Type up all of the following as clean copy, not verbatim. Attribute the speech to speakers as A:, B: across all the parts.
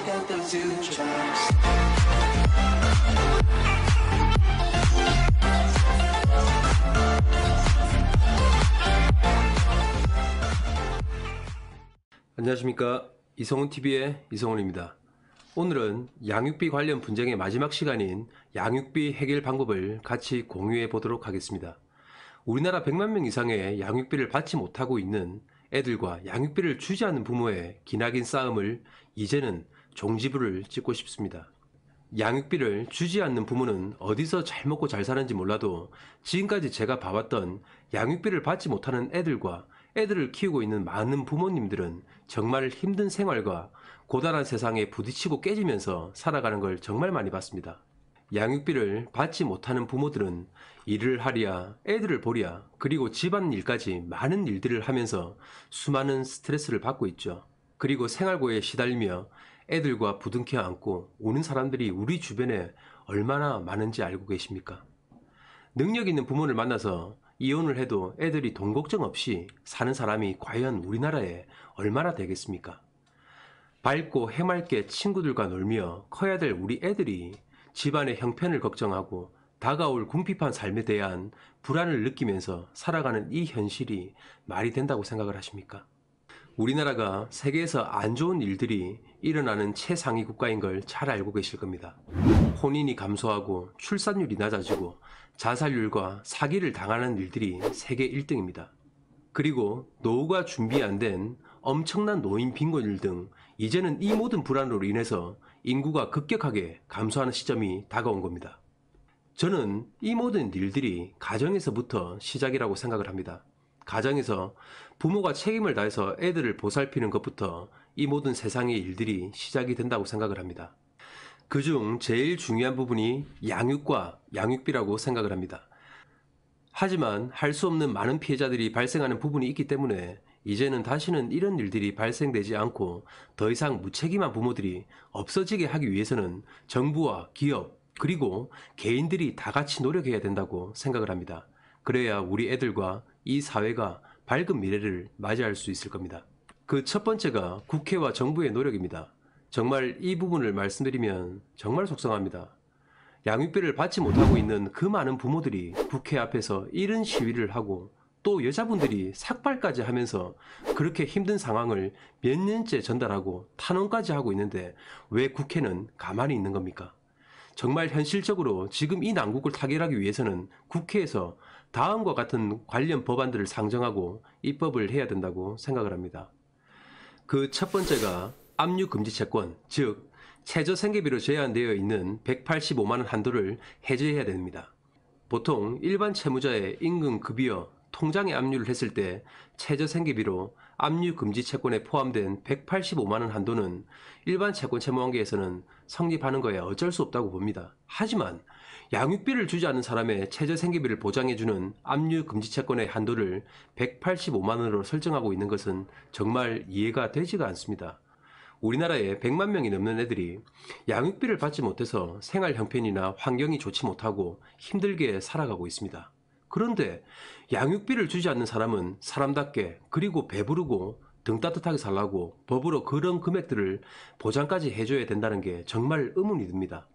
A: got those two tracks.
B: 안녕하십니까, 이성훈TV의 이성훈입니다. 오늘은 양육비 관련 분쟁의 마지막 시간인 양육비 해결 방법을 같이 공유해 보도록 하겠습니다. 우리나라 100만 명 이상의 양육비를 받지 못하고 있는 애들과 양육비를 주지 않는 부모의 기나긴 싸움을 이제는 종지부를 찍고 싶습니다. 양육비를 주지 않는 부모는 어디서 잘 먹고 잘 사는지 몰라도 지금까지 제가 봐왔던 양육비를 받지 못하는 애들과 애들을 키우고 있는 많은 부모님들은 정말 힘든 생활과 고단한 세상에 부딪히고 깨지면서 살아가는 걸 정말 많이 봤습니다. 양육비를 받지 못하는 부모들은 일을 하랴, 애들을 보랴, 그리고 집안일까지 많은 일들을 하면서 수많은 스트레스를 받고 있죠. 그리고 생활고에 시달리며 애들과 부둥켜 안고 우는 사람들이 우리 주변에 얼마나 많은지 알고 계십니까? 능력 있는 부모를 만나서 이혼을 해도 애들이 돈 걱정 없이 사는 사람이 과연 우리나라에 얼마나 되겠습니까? 밝고 해맑게 친구들과 놀며 커야 될 우리 애들이 집안의 형편을 걱정하고 다가올 궁핍한 삶에 대한 불안을 느끼면서 살아가는 이 현실이 말이 된다고 생각을 하십니까? 우리나라가 세계에서 안 좋은 일들이 일어나는 최상위 국가인 걸 잘 알고 계실 겁니다. 혼인이 감소하고 출산율이 낮아지고 자살률과 사기를 당하는 일들이 세계 1등입니다. 그리고 노후가 준비 안 된 엄청난 노인 빈곤율 등 이제는 이 모든 불안으로 인해서 인구가 급격하게 감소하는 시점이 다가온 겁니다. 저는 이 모든 일들이 가정에서부터 시작이라고 생각을 합니다. 가정에서 부모가 책임을 다해서 애들을 보살피는 것부터 이 모든 세상의 일들이 시작이 된다고 생각을 합니다. 그중 제일 중요한 부분이 양육과 양육비라고 생각을 합니다. 하지만 할 수 없는 많은 피해자들이 발생하는 부분이 있기 때문에 이제는 다시는 이런 일들이 발생되지 않고 더 이상 무책임한 부모들이 없어지게 하기 위해서는 정부와 기업 그리고 개인들이 다 같이 노력해야 된다고 생각을 합니다. 그래야 우리 애들과 이 사회가 밝은 미래를 맞이할 수 있을 겁니다. 그 첫 번째가 국회와 정부의 노력입니다. 정말 이 부분을 말씀드리면 정말 속상합니다. 양육비를 받지 못하고 있는 그 많은 부모들이 국회 앞에서 이런 시위를 하고 또 여자분들이 삭발까지 하면서 그렇게 힘든 상황을 몇 년째 전달하고 탄원까지 하고 있는데 왜 국회는 가만히 있는 겁니까? 정말 현실적으로 지금 이 난국을 타결하기 위해서는 국회에서 다음과 같은 관련 법안들을 상정하고 입법을 해야 된다고 생각을 합니다. 그 첫 번째가 압류금지채권, 즉 최저생계비로 제한되어 있는 185만원 한도를 해제해야 됩니다. 보통 일반 채무자의 임금급여, 통장에 압류를 했을 때 최저생계비로 압류금지채권에 포함된 185만원 한도는 일반 채권 채무관계에서는 성립하는 거에 어쩔 수 없다고 봅니다. 하지만 양육비를 주지 않는 사람의 최저생계비를 보장해주는 압류금지채권의 한도를 185만원으로 설정하고 있는 것은 정말 이해가 되지가 않습니다. 우리나라에 100만 명이 넘는 애들이 양육비를 받지 못해서 생활 형편이나 환경이 좋지 못하고 힘들게 살아가고 있습니다. 그런데 양육비를 주지 않는 사람은 사람답게 그리고 배부르고 등 따뜻하게 살라고 법으로 그런 금액들을 보장까지 해줘야 된다는 게 정말 의문이 듭니다.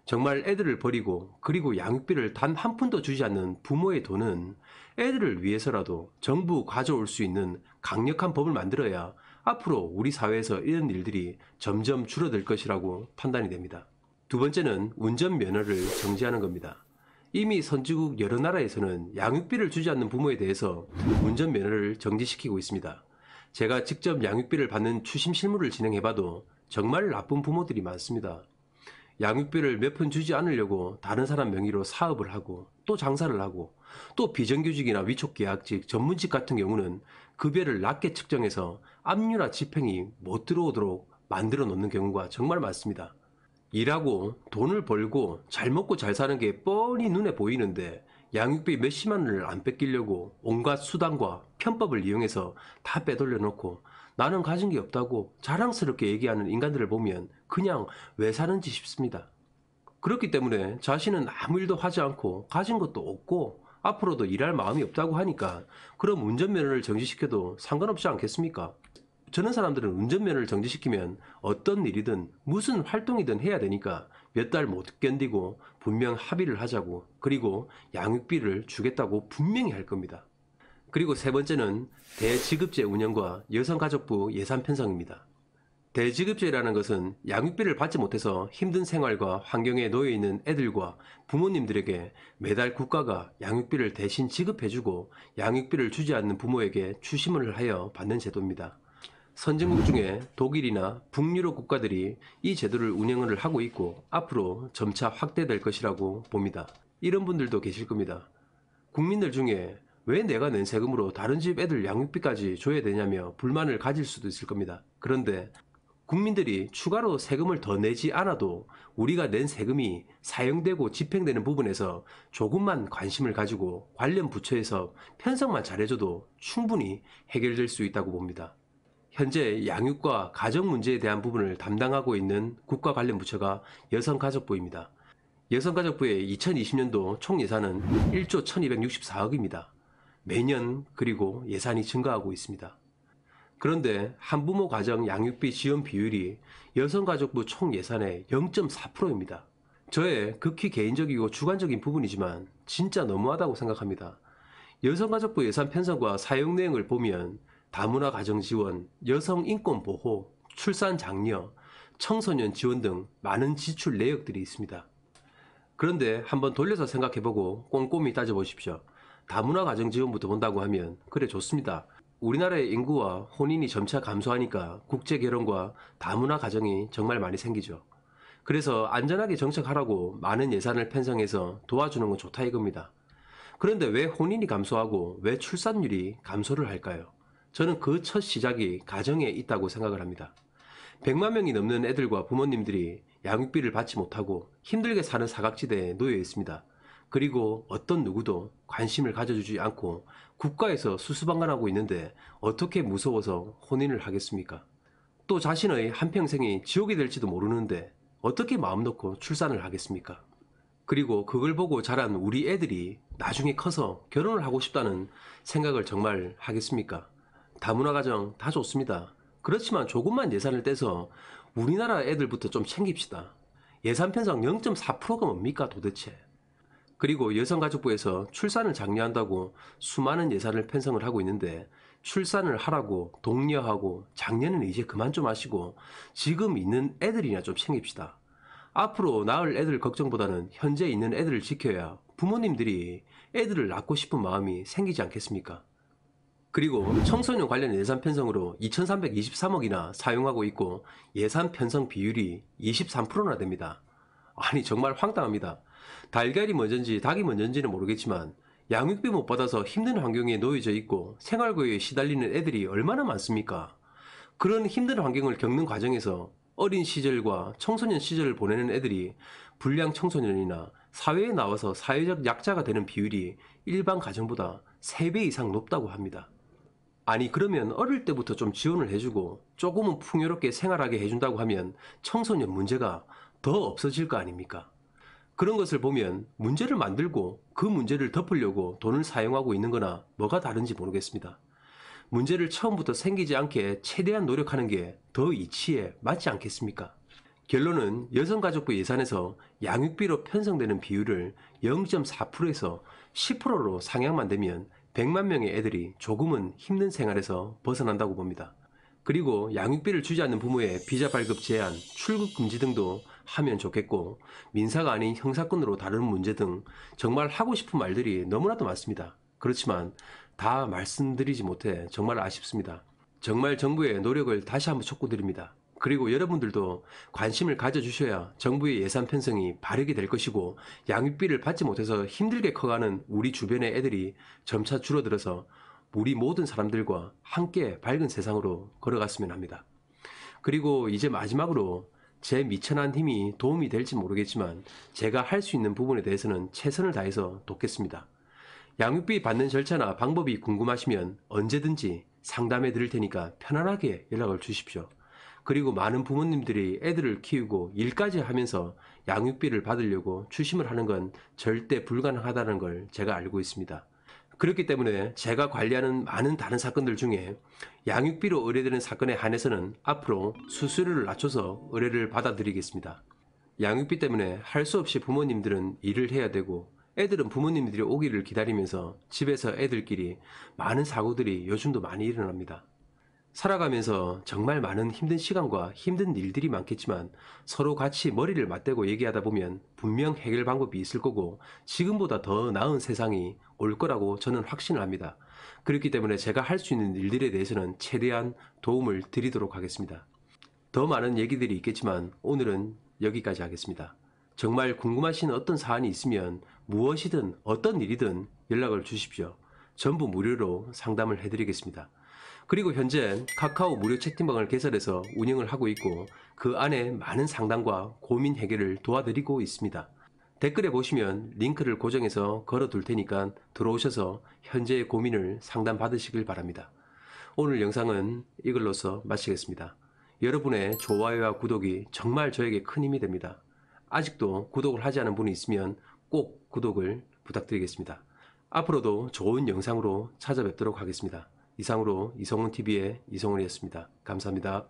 B: 정말 애들을 버리고 그리고 양육비를 단 한 푼도 주지 않는 부모의 돈은 애들을 위해서라도 정부 가져올 수 있는 강력한 법을 만들어야 앞으로 우리 사회에서 이런 일들이 점점 줄어들 것이라고 판단이 됩니다. 두 번째는 운전면허를 정지하는 겁니다. 이미 선진국 여러 나라에서는 양육비를 주지 않는 부모에 대해서 운전면허를 정지시키고 있습니다. 제가 직접 양육비를 받는 추심 실무를 진행해봐도 정말 나쁜 부모들이 많습니다. 양육비를 몇 푼 주지 않으려고 다른 사람 명의로 사업을 하고 또 장사를 하고 또 비정규직이나 위촉계약직, 전문직 같은 경우는 급여를 낮게 측정해서 압류나 집행이 못 들어오도록 만들어 놓는 경우가 정말 많습니다. 일하고 돈을 벌고 잘 먹고 잘 사는 게 뻔히 눈에 보이는데 양육비 몇십만 원을 안 뺏기려고 온갖 수단과 편법을 이용해서 다 빼돌려 놓고 나는 가진 게 없다고 자랑스럽게 얘기하는 인간들을 보면 그냥 왜 사는지 싶습니다. 그렇기 때문에 자신은 아무 일도 하지 않고 가진 것도 없고 앞으로도 일할 마음이 없다고 하니까 그럼 운전면허를 정지시켜도 상관없지 않겠습니까? 저런 사람들은 운전면허를 정지시키면 어떤 일이든 무슨 활동이든 해야 되니까 몇 달 못 견디고 분명 합의를 하자고, 그리고 양육비를 주겠다고 분명히 할 겁니다. 그리고 세 번째는 대지급제 운영과 여성가족부 예산 편성입니다. 대지급제라는 것은 양육비를 받지 못해서 힘든 생활과 환경에 놓여 있는 애들과 부모님들에게 매달 국가가 양육비를 대신 지급해주고 양육비를 주지 않는 부모에게 추심을 하여 받는 제도입니다. 선진국 중에 독일이나 북유럽 국가들이 이 제도를 운영을 하고 있고 앞으로 점차 확대될 것이라고 봅니다. 이런 분들도 계실 겁니다. 국민들 중에 왜 내가 낸 세금으로 다른 집 애들 양육비까지 줘야 되냐며 불만을 가질 수도 있을 겁니다. 그런데 국민들이 추가로 세금을 더 내지 않아도 우리가 낸 세금이 사용되고 집행되는 부분에서 조금만 관심을 가지고 관련 부처에서 편성만 잘해줘도 충분히 해결될 수 있다고 봅니다. 현재 양육과 가정 문제에 대한 부분을 담당하고 있는 국가 관련 부처가 여성가족부입니다. 여성가족부의 2020년도 총 예산은 1조 1264억입니다. 매년 그리고 예산이 증가하고 있습니다. 그런데 한부모 가정 양육비 지원 비율이 여성가족부 총 예산의 0.4%입니다. 저의 극히 개인적이고 주관적인 부분이지만 진짜 너무하다고 생각합니다. 여성가족부 예산 편성과 사용 내용을 보면 다문화 가정 지원, 여성 인권 보호, 출산 장려, 청소년 지원 등 많은 지출 내역들이 있습니다. 그런데 한번 돌려서 생각해보고 꼼꼼히 따져보십시오. 다문화 가정 지원부터 본다고 하면 그래 좋습니다. 우리나라의 인구와 혼인이 점차 감소하니까 국제 결혼과 다문화 가정이 정말 많이 생기죠. 그래서 안전하게 정착하라고 많은 예산을 편성해서 도와주는 건 좋다 이겁니다. 그런데 왜 혼인이 감소하고 왜 출산율이 감소를 할까요? 저는 그 첫 시작이 가정에 있다고 생각을 합니다. 100만 명이 넘는 애들과 부모님들이 양육비를 받지 못하고 힘들게 사는 사각지대에 놓여 있습니다. 그리고 어떤 누구도 관심을 가져주지 않고 국가에서 수수방관하고 있는데 어떻게 무서워서 혼인을 하겠습니까? 또 자신의 한평생이 지옥이 될지도 모르는데 어떻게 마음 놓고 출산을 하겠습니까? 그리고 그걸 보고 자란 우리 애들이 나중에 커서 결혼을 하고 싶다는 생각을 정말 하겠습니까? 다문화 가정 다 좋습니다. 그렇지만 조금만 예산을 떼서 우리나라 애들부터 좀 챙깁시다. 예산 편성 0.4%가 뭡니까 도대체? 그리고 여성가족부에서 출산을 장려한다고 수많은 예산을 편성을 하고 있는데 출산을 하라고 독려하고 장려는 이제 그만 좀 하시고 지금 있는 애들이나 좀 챙깁시다. 앞으로 낳을 애들 걱정보다는 현재 있는 애들을 지켜야 부모님들이 애들을 낳고 싶은 마음이 생기지 않겠습니까? 그리고 청소년 관련 예산 편성으로 2323억이나 사용하고 있고 예산 편성 비율이 23%나 됩니다. 아니 정말 황당합니다. 달걀이 먼저인지 닭이 먼저인지는 모르겠지만 양육비 못 받아서 힘든 환경에 놓여져 있고 생활고에 시달리는 애들이 얼마나 많습니까? 그런 힘든 환경을 겪는 과정에서 어린 시절과 청소년 시절을 보내는 애들이 불량 청소년이나 사회에 나와서 사회적 약자가 되는 비율이 일반 가정보다 3배 이상 높다고 합니다. 아니 그러면 어릴 때부터 좀 지원을 해주고 조금은 풍요롭게 생활하게 해준다고 하면 청소년 문제가 더 없어질 거 아닙니까? 그런 것을 보면 문제를 만들고 그 문제를 덮으려고 돈을 사용하고 있는 거나 뭐가 다른지 모르겠습니다. 문제를 처음부터 생기지 않게 최대한 노력하는 게 더 이치에 맞지 않겠습니까? 결론은 여성가족부 예산에서 양육비로 편성되는 비율을 0.4%에서 10%로 상향만 되면 100만 명의 애들이 조금은 힘든 생활에서 벗어난다고 봅니다. 그리고 양육비를 주지 않는 부모의 비자 발급 제한, 출국 금지 등도 하면 좋겠고 민사가 아닌 형사권으로 다루는 문제 등 정말 하고 싶은 말들이 너무나도 많습니다. 그렇지만 다 말씀드리지 못해 정말 아쉽습니다. 정말 정부의 노력을 다시 한번 촉구드립니다. 그리고 여러분들도 관심을 가져주셔야 정부의 예산 편성이 바르게 될 것이고 양육비를 받지 못해서 힘들게 커가는 우리 주변의 애들이 점차 줄어들어서 우리 모든 사람들과 함께 밝은 세상으로 걸어갔으면 합니다. 그리고 이제 마지막으로 제 미천한 힘이 도움이 될지 모르겠지만 제가 할 수 있는 부분에 대해서는 최선을 다해서 돕겠습니다. 양육비 받는 절차나 방법이 궁금하시면 언제든지 상담해 드릴 테니까 편안하게 연락을 주십시오. 그리고 많은 부모님들이 애들을 키우고 일까지 하면서 양육비를 받으려고 추심을 하는 건 절대 불가능하다는 걸 제가 알고 있습니다. 그렇기 때문에 제가 관리하는 많은 다른 사건들 중에 양육비로 의뢰되는 사건에 한해서는 앞으로 수수료를 낮춰서 의뢰를 받아들이겠습니다. 양육비 때문에 할 수 없이 부모님들은 일을 해야 되고 애들은 부모님들이 오기를 기다리면서 집에서 애들끼리 많은 사고들이 요즘도 많이 일어납니다. 살아가면서 정말 많은 힘든 시간과 힘든 일들이 많겠지만 서로 같이 머리를 맞대고 얘기하다 보면 분명 해결 방법이 있을 거고 지금보다 더 나은 세상이 올 거라고 저는 확신을 합니다. 그렇기 때문에 제가 할 수 있는 일들에 대해서는 최대한 도움을 드리도록 하겠습니다. 더 많은 얘기들이 있겠지만 오늘은 여기까지 하겠습니다. 정말 궁금하신 어떤 사안이 있으면 무엇이든 어떤 일이든 연락을 주십시오. 전부 무료로 상담을 해드리겠습니다. 그리고 현재 카카오 무료 채팅방을 개설해서 운영을 하고 있고 그 안에 많은 상담과 고민 해결을 도와드리고 있습니다. 댓글에 보시면 링크를 고정해서 걸어둘 테니까 들어오셔서 현재의 고민을 상담받으시길 바랍니다. 오늘 영상은 이걸로써 마치겠습니다. 여러분의 좋아요와 구독이 정말 저에게 큰 힘이 됩니다. 아직도 구독을 하지 않은 분이 있으면 꼭 구독을 부탁드리겠습니다. 앞으로도 좋은 영상으로 찾아뵙도록 하겠습니다. 이상으로 이성훈TV의 이성훈이었습니다. 감사합니다.